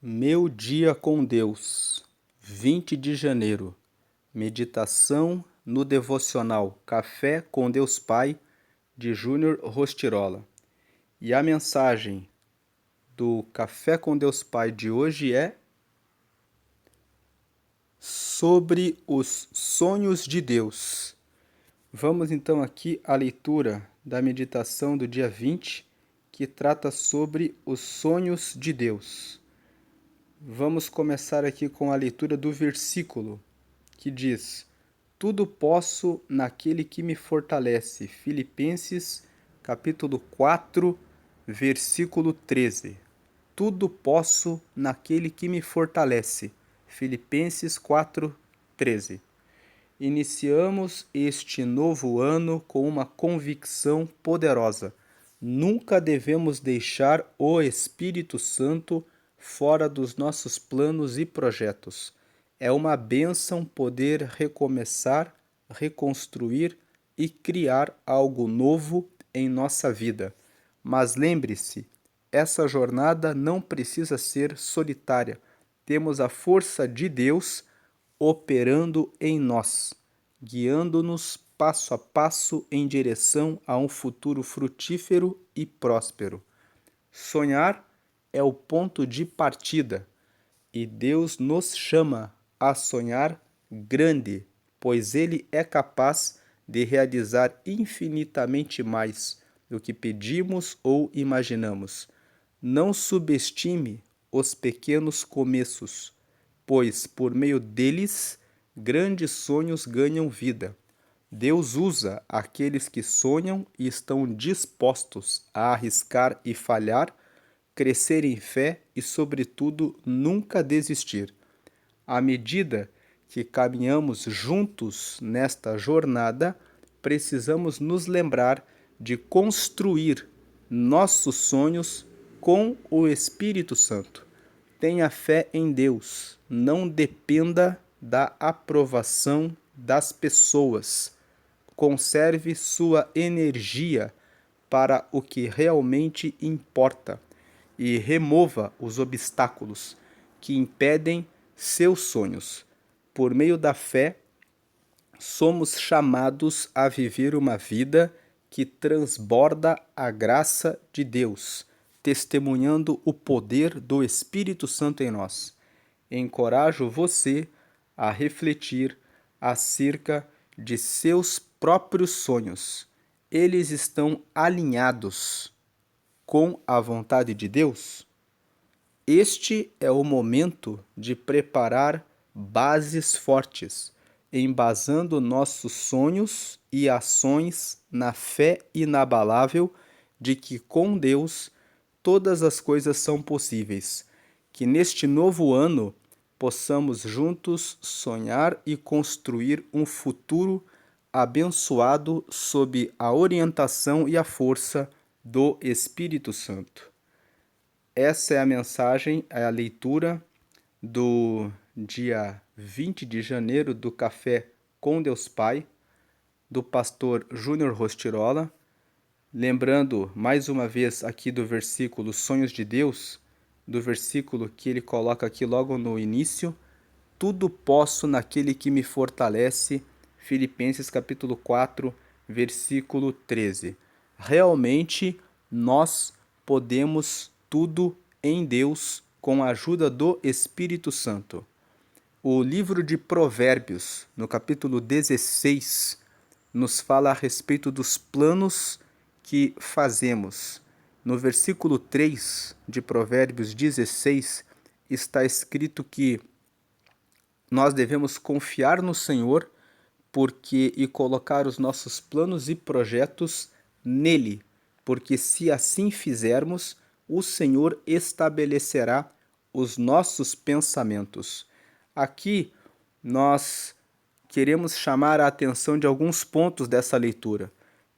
Meu dia com Deus, 20 de janeiro. Meditação no devocional Café com Deus Pai, de Júnior Rostirola. E a mensagem do Café com Deus Pai de hoje é sobre os sonhos de Deus. Vamos então aqui à leitura da meditação do dia 20, que trata sobre os sonhos de Deus. Vamos começar aqui com a leitura do versículo, que diz: Tudo posso naquele que me fortalece. Filipenses, capítulo 4, versículo 13. Tudo posso naquele que me fortalece. Filipenses 4, 13. Iniciamos este novo ano com uma convicção poderosa. Nunca devemos deixar o Espírito Santo fora dos nossos planos e projetos. É uma bênção poder recomeçar, reconstruir e criar algo novo em nossa vida. Mas lembre-se, essa jornada não precisa ser solitária. Temos a força de Deus operando em nós, guiando-nos passo a passo em direção a um futuro frutífero e próspero. Sonhar é o ponto de partida e Deus nos chama a sonhar grande, pois Ele é capaz de realizar infinitamente mais do que pedimos ou imaginamos. Não subestime os pequenos começos, pois por meio deles grandes sonhos ganham vida. Deus usa aqueles que sonham e estão dispostos a arriscar e falhar, crescer em fé e, sobretudo, nunca desistir. À medida que caminhamos juntos nesta jornada, precisamos nos lembrar de construir nossos sonhos com o Espírito Santo. Tenha fé em Deus, não dependa da aprovação das pessoas. Conserve sua energia para o que realmente importa e remova os obstáculos que impedem seus sonhos. Por meio da fé, somos chamados a viver uma vida que transborda a graça de Deus, testemunhando o poder do Espírito Santo em nós. Encorajo você a refletir acerca de seus próprios sonhos. Eles estão alinhados com a vontade de Deus? Este é o momento de preparar bases fortes, embasando nossos sonhos e ações na fé inabalável de que com Deus todas as coisas são possíveis. Que neste novo ano possamos juntos sonhar e construir um futuro abençoado sob a orientação e a força do Espírito Santo. Essa é a mensagem, é a leitura do dia 20 de janeiro do Café com Deus Pai, do pastor Júnior Rostirola. Lembrando mais uma vez aqui do versículo Sonhos de Deus, do versículo que ele coloca aqui logo no início: Tudo posso naquele que me fortalece, Filipenses capítulo 4, versículo 13. Realmente nós podemos tudo em Deus com a ajuda do Espírito Santo. O livro de Provérbios, no capítulo 16, nos fala a respeito dos planos que fazemos. No versículo 3 de Provérbios 16, está escrito que nós devemos confiar no Senhor e colocar os nossos planos e projetos nele, porque se assim fizermos, o Senhor estabelecerá os nossos pensamentos. Aqui nós queremos chamar a atenção de alguns pontos dessa leitura.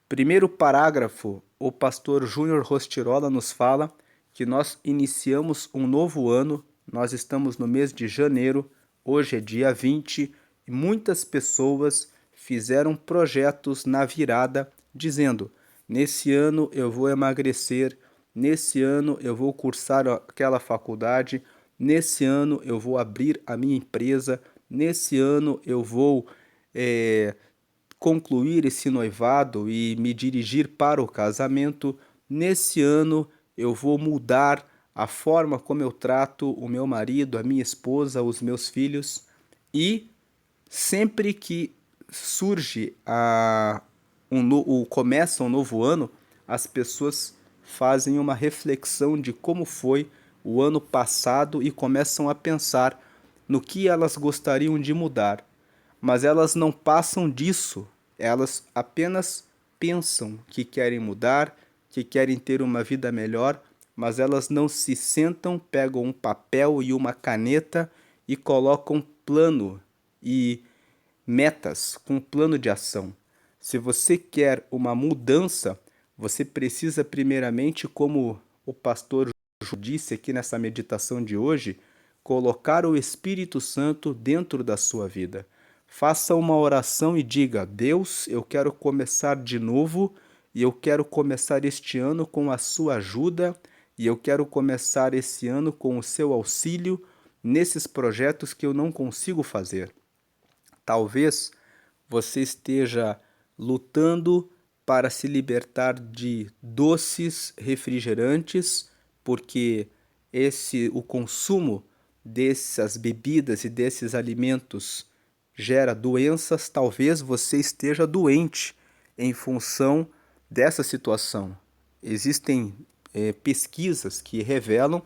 Primeiro parágrafo, o pastor Júnior Rostirola nos fala que nós iniciamos um novo ano, nós estamos no mês de janeiro, hoje é dia 20, e muitas pessoas fizeram projetos na virada dizendo: nesse ano eu vou emagrecer, nesse ano eu vou cursar aquela faculdade, nesse ano eu vou abrir a minha empresa, nesse ano eu vou concluir esse noivado e me dirigir para o casamento, nesse ano eu vou mudar a forma como eu trato o meu marido, a minha esposa, os meus filhos. E sempre que surge começa um novo ano, as pessoas fazem uma reflexão de como foi o ano passado e começam a pensar no que elas gostariam de mudar. Mas elas não passam disso, elas apenas pensam que querem mudar, que querem ter uma vida melhor, mas elas não se sentam, pegam um papel e uma caneta e colocam plano e metas com plano de ação. Se você quer uma mudança, você precisa primeiramente, como o pastor disse aqui nessa meditação de hoje, colocar o Espírito Santo dentro da sua vida. Faça uma oração e diga: Deus, eu quero começar de novo e eu quero começar este ano com a sua ajuda e eu quero começar esse ano com o seu auxílio nesses projetos que eu não consigo fazer. Talvez você esteja lutando para se libertar de doces refrigerantes, porque o consumo dessas bebidas e desses alimentos gera doenças. Talvez você esteja doente em função dessa situação. Existem pesquisas que revelam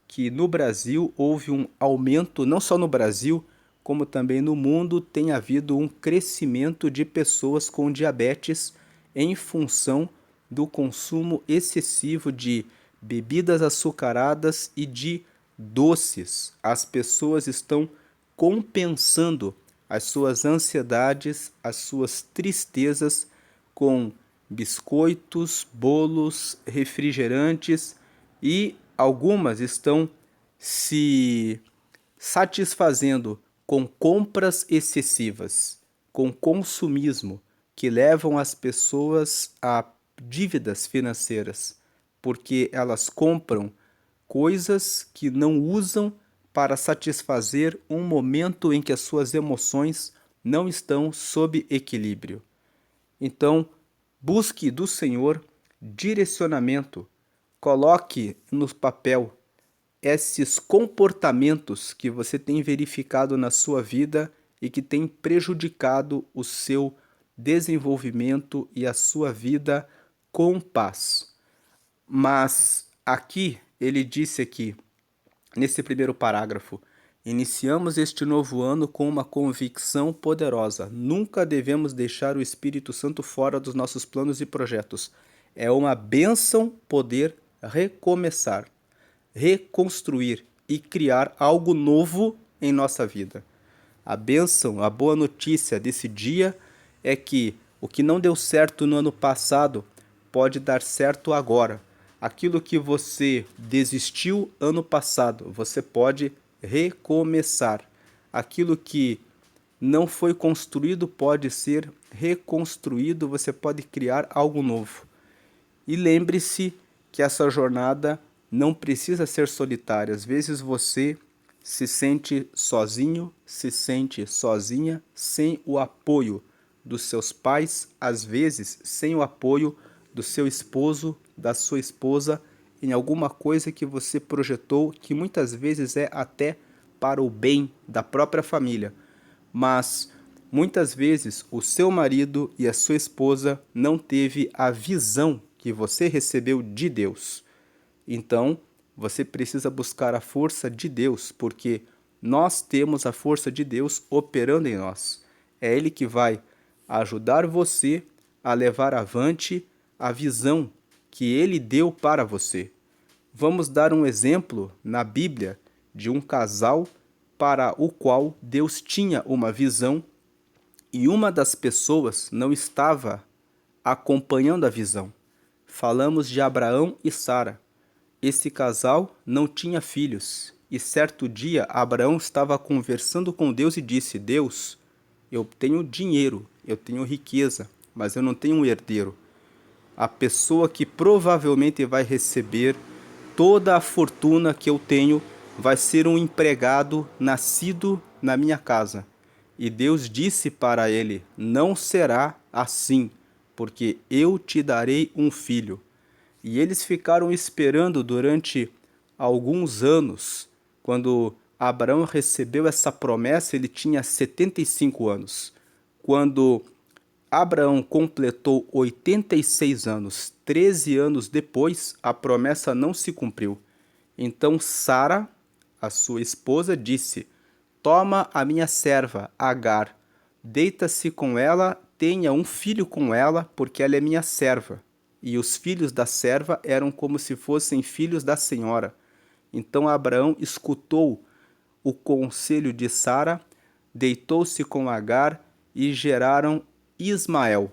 que no Brasil houve um aumento, não só no Brasil, como também no mundo, tem havido um crescimento de pessoas com diabetes em função do consumo excessivo de bebidas açucaradas e de doces. As pessoas estão compensando as suas ansiedades, as suas tristezas com biscoitos, bolos, refrigerantes, e algumas estão se satisfazendo com compras excessivas, com consumismo, que levam as pessoas a dívidas financeiras, porque elas compram coisas que não usam para satisfazer um momento em que as suas emoções não estão sob equilíbrio. Então, busque do Senhor direcionamento, coloque no papel esses comportamentos que você tem verificado na sua vida e que tem prejudicado o seu desenvolvimento e a sua vida com paz. Mas aqui, ele disse aqui, nesse primeiro parágrafo: iniciamos este novo ano com uma convicção poderosa. Nunca devemos deixar o Espírito Santo fora dos nossos planos e projetos. É uma bênção poder recomeçar, reconstruir e criar algo novo em nossa vida. A bênção, a boa notícia desse dia é que o que não deu certo no ano passado pode dar certo agora. Aquilo que você desistiu ano passado, você pode recomeçar. Aquilo que não foi construído pode ser reconstruído, você pode criar algo novo. E lembre-se que essa jornada não precisa ser solitária. Às vezes você se sente sozinho, se sente sozinha, sem o apoio dos seus pais, às vezes sem o apoio do seu esposo, da sua esposa, em alguma coisa que você projetou, que muitas vezes é até para o bem da própria família. Mas muitas vezes o seu marido e a sua esposa não teve a visão que você recebeu de Deus. Então, você precisa buscar a força de Deus, porque nós temos a força de Deus operando em nós. É Ele que vai ajudar você a levar avante a visão que Ele deu para você. Vamos dar um exemplo na Bíblia de um casal para o qual Deus tinha uma visão e uma das pessoas não estava acompanhando a visão. Falamos de Abraão e Sara. Esse casal não tinha filhos e certo dia Abraão estava conversando com Deus e disse: Deus, eu tenho dinheiro, eu tenho riqueza, mas eu não tenho um herdeiro. A pessoa que provavelmente vai receber toda a fortuna que eu tenho vai ser um empregado nascido na minha casa. E Deus disse para ele: não será assim, porque eu te darei um filho. E eles ficaram esperando durante alguns anos. Quando Abraão recebeu essa promessa, ele tinha 75 anos. Quando Abraão completou 86 anos, 13 anos depois, a promessa não se cumpriu. Então Sara, a sua esposa, disse: toma a minha serva, Agar, deita-se com ela, tenha um filho com ela, porque ela é minha serva. E os filhos da serva eram como se fossem filhos da senhora. Então Abraão escutou o conselho de Sara, deitou-se com Agar e geraram Ismael.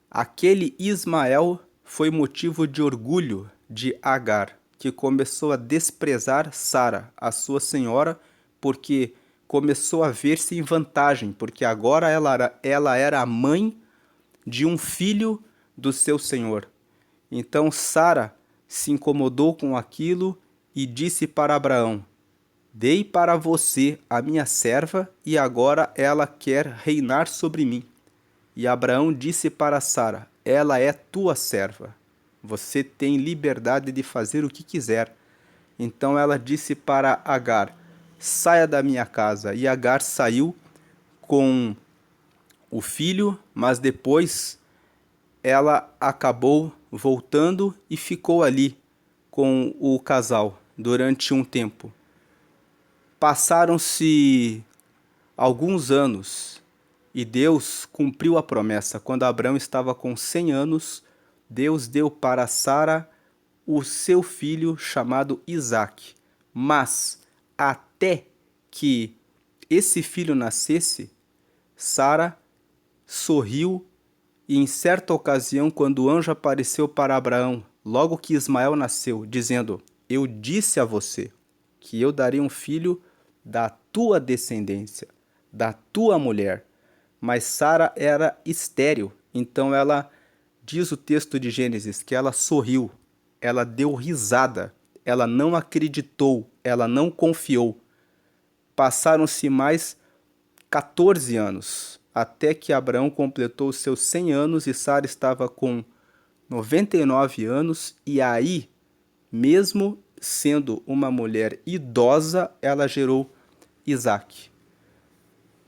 Aquele Ismael foi motivo de orgulho de Agar, que começou a desprezar Sara, a sua senhora, porque começou a ver-se em vantagem, porque agora ela era a mãe de um filho do seu senhor. Então Sara se incomodou com aquilo e disse para Abraão: dei para você a minha serva e agora ela quer reinar sobre mim. E Abraão disse para Sara: ela é tua serva. Você tem liberdade de fazer o que quiser. Então ela disse para Agar: saia da minha casa. E Agar saiu com o filho, mas depois ela acabou voltando e ficou ali com o casal durante um tempo. Passaram-se alguns anos e Deus cumpriu a promessa. Quando Abraão estava com 100 anos, Deus deu para Sara o seu filho chamado Isaque. Mas até que esse filho nascesse, Sara sorriu e em certa ocasião, quando o anjo apareceu para Abraão, logo que Ismael nasceu, dizendo: eu disse a você que eu daria um filho da tua descendência, da tua mulher. Mas Sara era estéril, então ela, diz o texto de Gênesis, que ela sorriu, ela deu risada, ela não acreditou, ela não confiou. Passaram-se mais 14 anos, até que Abraão completou os seus 100 anos e Sara estava com 99 anos, e aí, mesmo sendo uma mulher idosa, ela gerou Isaque.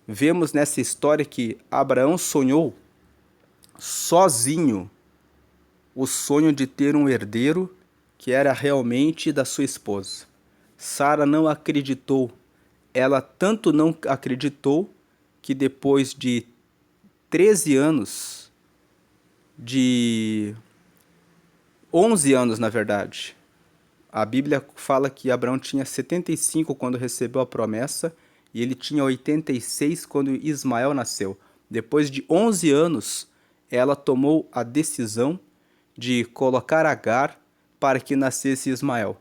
Vemos nessa história que Abraão sonhou sozinho o sonho de ter um herdeiro que era realmente da sua esposa. Sara não acreditou. Ela tanto não acreditou que depois de 13 anos, de 11 anos na verdade, a Bíblia fala que Abraão tinha 75 quando recebeu a promessa e ele tinha 86 quando Ismael nasceu. Depois de 11 anos, ela tomou a decisão de colocar Agar para que nascesse Ismael.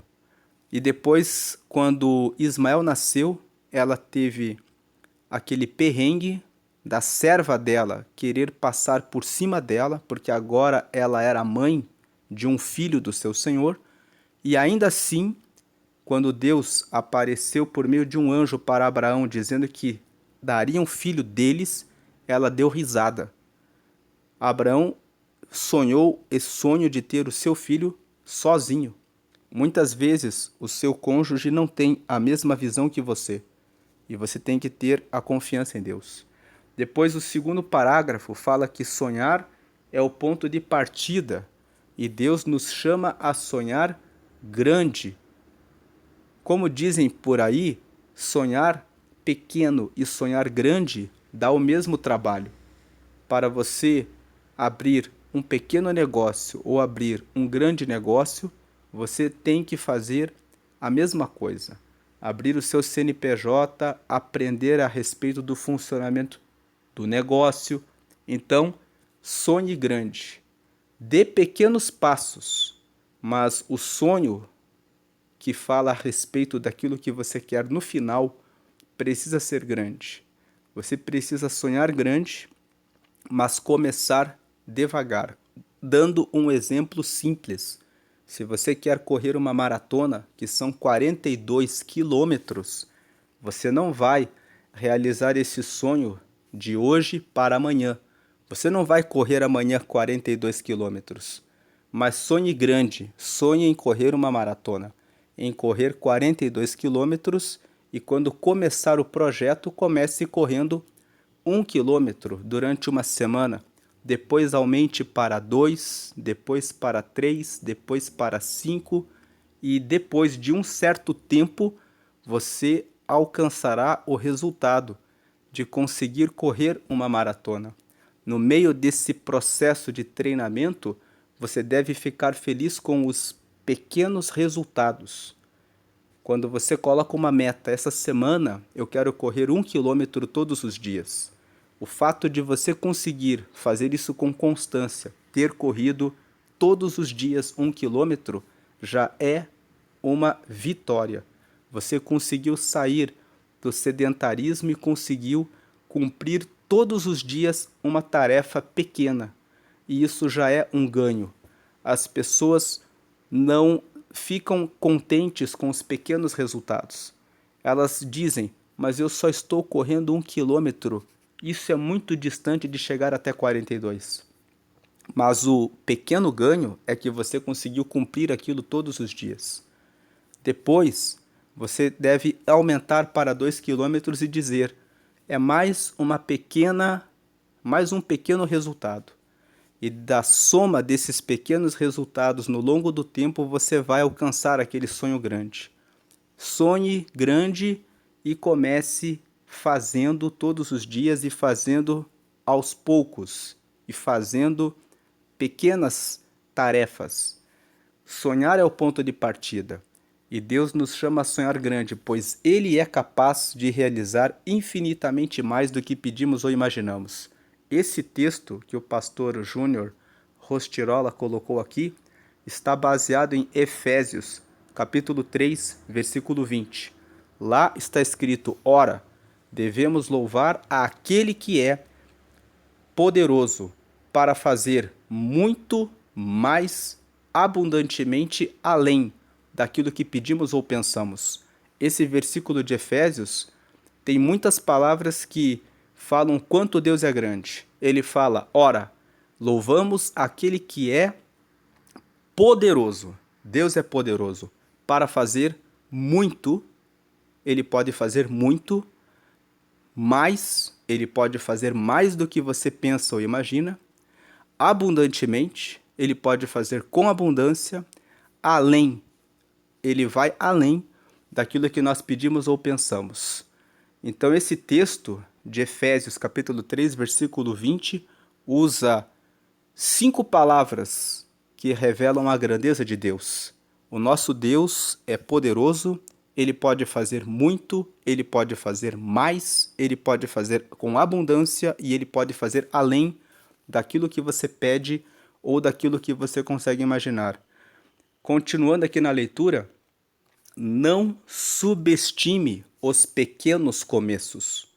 E depois, quando Ismael nasceu, ela teve aquele perrengue da serva dela querer passar por cima dela, porque agora ela era mãe de um filho do seu senhor. E ainda assim, quando Deus apareceu por meio de um anjo para Abraão, dizendo que daria um filho deles, ela deu risada. Abraão sonhou esse sonho de ter o seu filho sozinho. Muitas vezes o seu cônjuge não tem a mesma visão que você, e você tem que ter a confiança em Deus. Depois, o segundo parágrafo fala que sonhar é o ponto de partida, e Deus nos chama a sonhar grande. Como dizem por aí, sonhar pequeno e sonhar grande dá o mesmo trabalho. Para você abrir um pequeno negócio ou abrir um grande negócio, você tem que fazer a mesma coisa. Abrir o seu CNPJ, aprender a respeito do funcionamento do negócio. Então, sonhe grande. Dê pequenos passos, mas o sonho que fala a respeito daquilo que você quer no final precisa ser grande. Você precisa sonhar grande, mas começar devagar, dando um exemplo simples. Se você quer correr uma maratona, que são 42 quilômetros, você não vai realizar esse sonho de hoje para amanhã. Você não vai correr amanhã 42 quilômetros, mas sonhe grande, sonhe em correr uma maratona, em correr 42 quilômetros e quando começar o projeto, comece correndo 1 quilômetro durante uma semana, depois aumente para 2, depois para 3, depois para 5 e depois de um certo tempo você alcançará o resultado de conseguir correr uma maratona. No meio desse processo de treinamento, você deve ficar feliz com os pequenos resultados. Quando você coloca uma meta, essa semana eu quero correr 1 quilômetro todos os dias. O fato de você conseguir fazer isso com constância, ter corrido todos os dias 1 quilômetro, já é uma vitória. Você conseguiu sair do sedentarismo e conseguiu cumprir todos os dias uma tarefa pequena. E isso já é um ganho. As pessoas não ficam contentes com os pequenos resultados. Elas dizem, mas eu só estou correndo 1 quilômetro. Isso é muito distante de chegar até 42. Mas o pequeno ganho é que você conseguiu cumprir aquilo todos os dias. Depois, você deve aumentar para 2 quilômetros e dizer, é mais um pequeno resultado. E da soma desses pequenos resultados no longo do tempo, você vai alcançar aquele sonho grande. Sonhe grande e comece fazendo todos os dias e fazendo aos poucos e fazendo pequenas tarefas. Sonhar é o ponto de partida. E Deus nos chama a sonhar grande, pois Ele é capaz de realizar infinitamente mais do que pedimos ou imaginamos. Esse texto que o pastor Júnior Rostirola colocou aqui está baseado em Efésios, capítulo 3, versículo 20. Lá está escrito, ora, devemos louvar aquele que é poderoso para fazer muito mais abundantemente além daquilo que pedimos ou pensamos. Esse versículo de Efésios tem muitas palavras que falam quanto Deus é grande. Ele fala, ora, louvamos aquele que é poderoso. Deus é poderoso para fazer muito. Ele pode fazer muito, mas ele pode fazer mais do que você pensa ou imagina. Abundantemente, ele pode fazer com abundância, além. Ele vai além daquilo que nós pedimos ou pensamos. Então, esse texto de Efésios, capítulo 3, versículo 20, usa 5 palavras que revelam a grandeza de Deus. O nosso Deus é poderoso, ele pode fazer muito, ele pode fazer mais, ele pode fazer com abundância e ele pode fazer além daquilo que você pede ou daquilo que você consegue imaginar. Continuando aqui na leitura, não subestime os pequenos começos,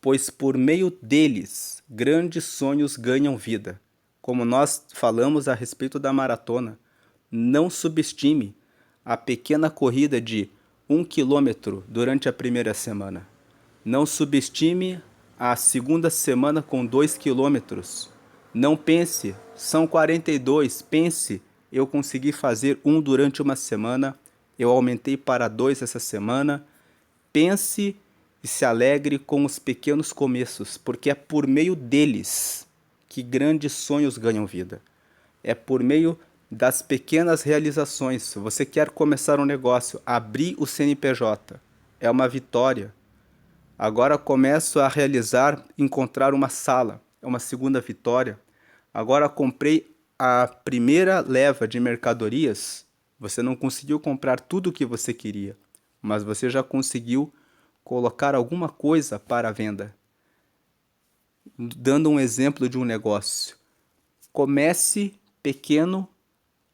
pois por meio deles grandes sonhos ganham vida. Como nós falamos a respeito da maratona, não subestime a pequena corrida de 1 quilômetro durante a primeira semana. Não subestime a segunda semana com 2 quilômetros. Não pense, são 42, pense, eu consegui fazer 1 durante uma semana, eu aumentei para 2 essa semana. Pense e se alegre com os pequenos começos, porque é por meio deles que grandes sonhos ganham vida. É por meio das pequenas realizações. Se você quer começar um negócio, abrir o CNPJ, é uma vitória. Agora começo a realizar, encontrar uma sala, é uma segunda vitória. Agora comprei a primeira leva de mercadorias, você não conseguiu comprar tudo o que você queria, mas você já conseguiu colocar alguma coisa para a venda. Dando um exemplo de um negócio. Comece pequeno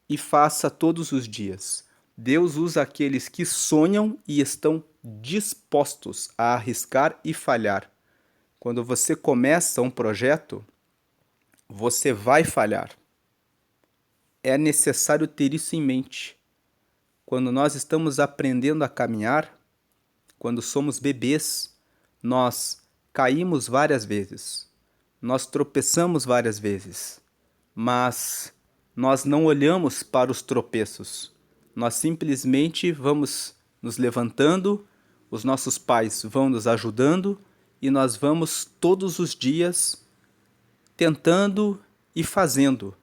e faça todos os dias. Deus usa aqueles que sonham e estão dispostos a arriscar e falhar. Quando você começa um projeto, você vai falhar. é necessário ter isso em mente. Quando nós estamos aprendendo a caminhar, quando somos bebês, nós caímos várias vezes, nós tropeçamos várias vezes, mas nós não olhamos para os tropeços. Nós simplesmente vamos nos levantando, os nossos pais vão nos ajudando e nós vamos todos os dias tentando e fazendo.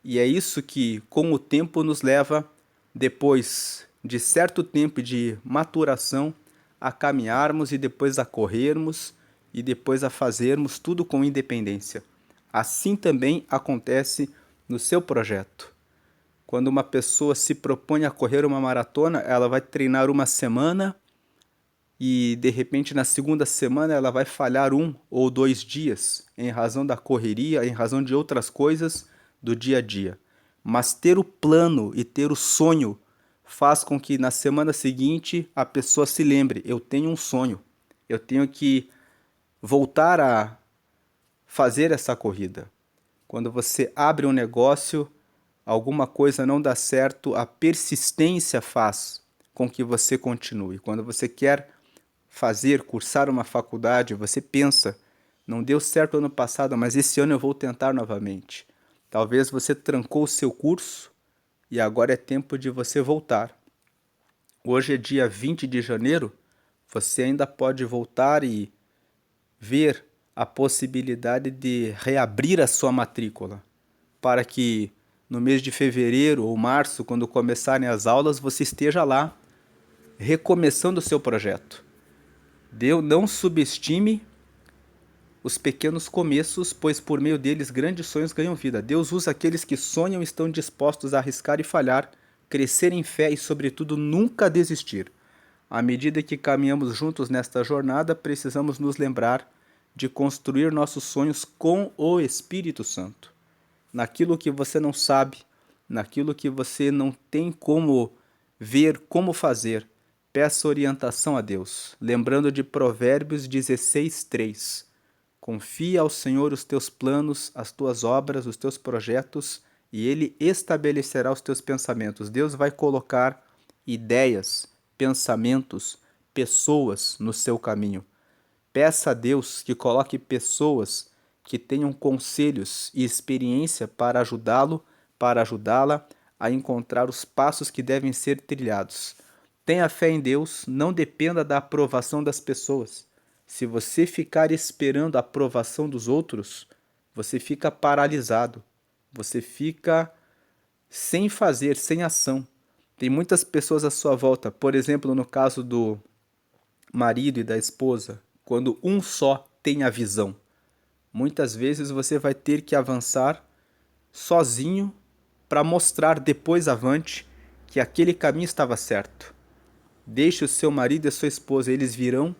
E é isso que, com o tempo, nos leva, depois de certo tempo de maturação, a caminharmos e depois a corrermos e depois a fazermos tudo com independência. Assim também acontece no seu projeto. Quando uma pessoa se propõe a correr uma maratona, ela vai treinar uma semana e de repente na segunda semana ela vai falhar 1 ou 2 dias em razão da correria, em razão de outras coisas do dia a dia. Mas ter o plano e ter o sonho faz com que na semana seguinte a pessoa se lembre: eu tenho um sonho, eu tenho que voltar a fazer essa corrida. Quando você abre um negócio, alguma coisa não dá certo, a persistência faz com que você continue. Quando você quer cursar uma faculdade, você pensa: não deu certo ano passado, mas esse ano eu vou tentar novamente. Talvez você trancou o seu curso e agora é tempo de você voltar. Hoje é dia 20 de janeiro, você ainda pode voltar e ver a possibilidade de reabrir a sua matrícula, para que no mês de fevereiro ou março, quando começarem as aulas, você esteja lá recomeçando o seu projeto. Não subestime os pequenos começos, pois por meio deles grandes sonhos ganham vida. Deus usa aqueles que sonham e estão dispostos a arriscar e falhar, crescer em fé e, sobretudo, nunca desistir. À medida que caminhamos juntos nesta jornada, precisamos nos lembrar de construir nossos sonhos com o Espírito Santo. Naquilo que você não sabe, naquilo que você não tem como ver, como fazer, peça orientação a Deus, lembrando de Provérbios 16:3. Confia ao Senhor os teus planos, as tuas obras, os teus projetos, e Ele estabelecerá os teus pensamentos. Deus vai colocar ideias, pensamentos, pessoas no seu caminho. Peça a Deus que coloque pessoas que tenham conselhos e experiência para ajudá-lo, para ajudá-la a encontrar os passos que devem ser trilhados. Tenha fé em Deus, não dependa da aprovação das pessoas. Se você ficar esperando a aprovação dos outros, você fica paralisado, você fica sem fazer, sem ação. Tem muitas pessoas à sua volta, por exemplo, no caso do marido e da esposa, quando um só tem a visão. Muitas vezes você vai ter que avançar sozinho para mostrar depois avante que aquele caminho estava certo. Deixe o seu marido e a sua esposa, eles virão,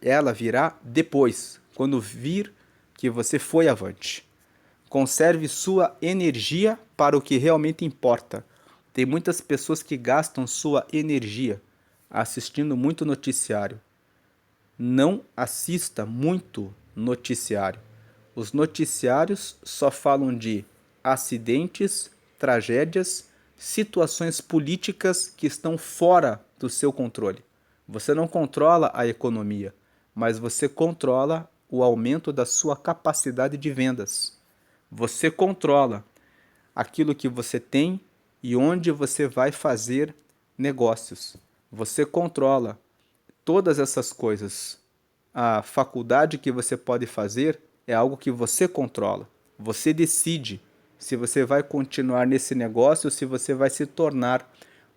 ela virá depois, quando vir que você foi avante. Conserve sua energia para o que realmente importa. Tem muitas pessoas que gastam sua energia assistindo muito noticiário. Não assista muito noticiário. Os noticiários só falam de acidentes, tragédias, situações políticas que estão fora do seu controle. Você não controla a economia, mas você controla o aumento da sua capacidade de vendas. Você controla aquilo que você tem e onde você vai fazer negócios. Você controla todas essas coisas. A faculdade que você pode fazer é algo que você controla. Você decide se você vai continuar nesse negócio, se você vai se tornar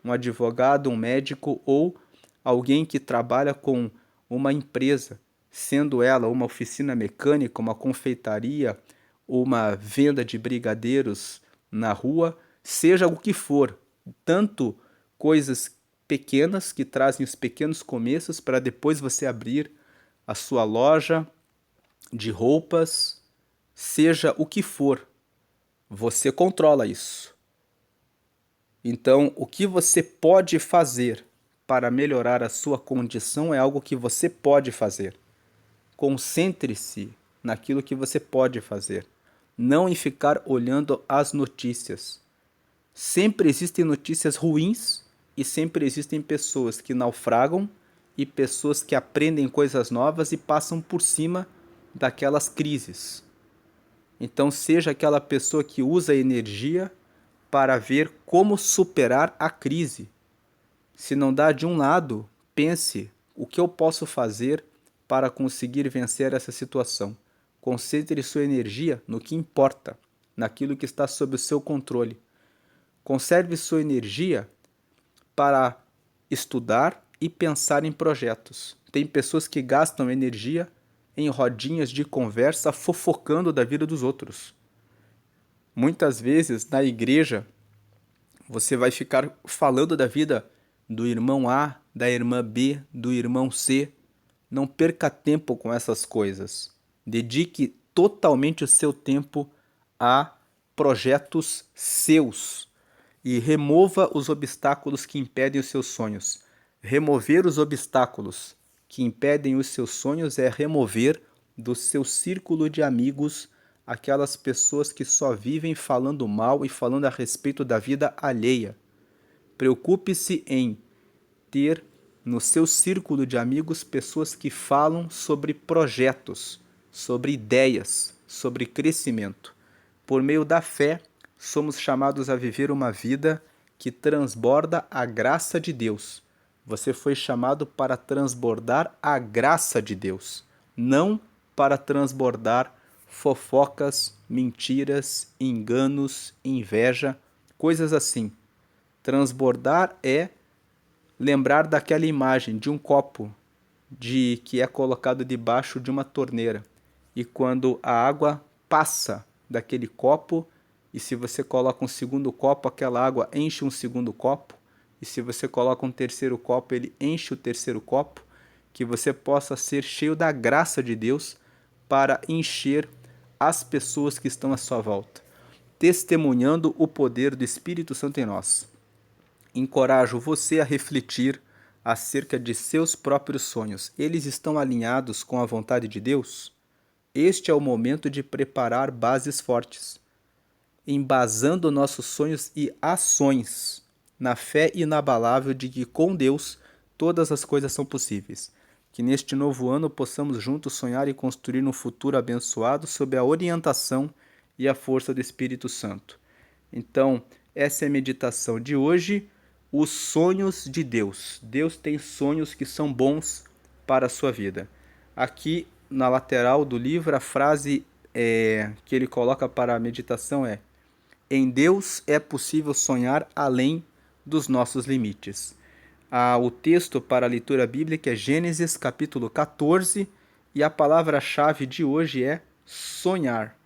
um advogado, um médico ou alguém que trabalha com uma empresa, sendo ela uma oficina mecânica, uma confeitaria, uma venda de brigadeiros na rua, seja o que for, tanto coisas pequenas que trazem os pequenos começos para depois você abrir a sua loja de roupas, seja o que for, você controla isso. Então, o que você pode fazer para melhorar a sua condição é algo que você pode fazer. Concentre-se naquilo que você pode fazer, não em ficar olhando as notícias. Sempre existem notícias ruins e sempre existem pessoas que naufragam e pessoas que aprendem coisas novas e passam por cima daquelas crises. Então, seja aquela pessoa que usa a energia para ver como superar a crise. Se não dá de um lado, pense: o que eu posso fazer para conseguir vencer essa situação? Concentre sua energia no que importa, naquilo que está sob o seu controle. Conserve sua energia para estudar e pensar em projetos. Tem pessoas que gastam energia em rodinhas de conversa fofocando da vida dos outros. Muitas vezes na igreja você vai ficar falando da vida do irmão A, da irmã B, do irmão C. Não perca tempo com essas coisas. Dedique totalmente o seu tempo a projetos seus e remova os obstáculos que impedem os seus sonhos. Remover os obstáculos que impedem os seus sonhos é remover do seu círculo de amigos aquelas pessoas que só vivem falando mal e falando a respeito da vida alheia. Preocupe-se em ter no seu círculo de amigos pessoas que falam sobre projetos, sobre ideias, sobre crescimento. Por meio da fé, somos chamados a viver uma vida que transborda a graça de Deus. Você foi chamado para transbordar a graça de Deus, não para transbordar fofocas, mentiras, enganos, inveja, coisas assim. Transbordar é lembrar daquela imagem de um copo que é colocado debaixo de uma torneira. E quando a água passa daquele copo, e se você coloca um segundo copo, aquela água enche um segundo copo, e se você coloca um terceiro copo, ele enche o terceiro copo, que você possa ser cheio da graça de Deus para encher as pessoas que estão à sua volta, testemunhando o poder do Espírito Santo em nós. Encorajo você a refletir acerca de seus próprios sonhos. Eles estão alinhados com a vontade de Deus? Este é o momento de preparar bases fortes, embasando nossos sonhos e ações na fé inabalável de que com Deus todas as coisas são possíveis. Que neste novo ano possamos juntos sonhar e construir um futuro abençoado sob a orientação e a força do Espírito Santo. Então, essa é a meditação de hoje. Os sonhos de Deus. Deus tem sonhos que são bons para a sua vida. Aqui na lateral do livro, a frase que ele coloca para a meditação é: em Deus é possível sonhar além dos nossos limites. O texto para a leitura bíblica é Gênesis capítulo 14 e a palavra-chave de hoje é sonhar.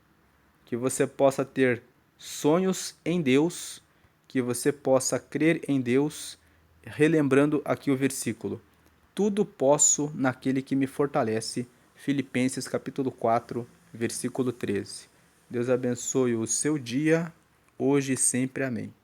Que você possa ter sonhos em Deus, que você possa crer em Deus, relembrando aqui o versículo: tudo posso naquele que me fortalece, Filipenses capítulo 4, versículo 13. Deus abençoe o seu dia, hoje e sempre. Amém.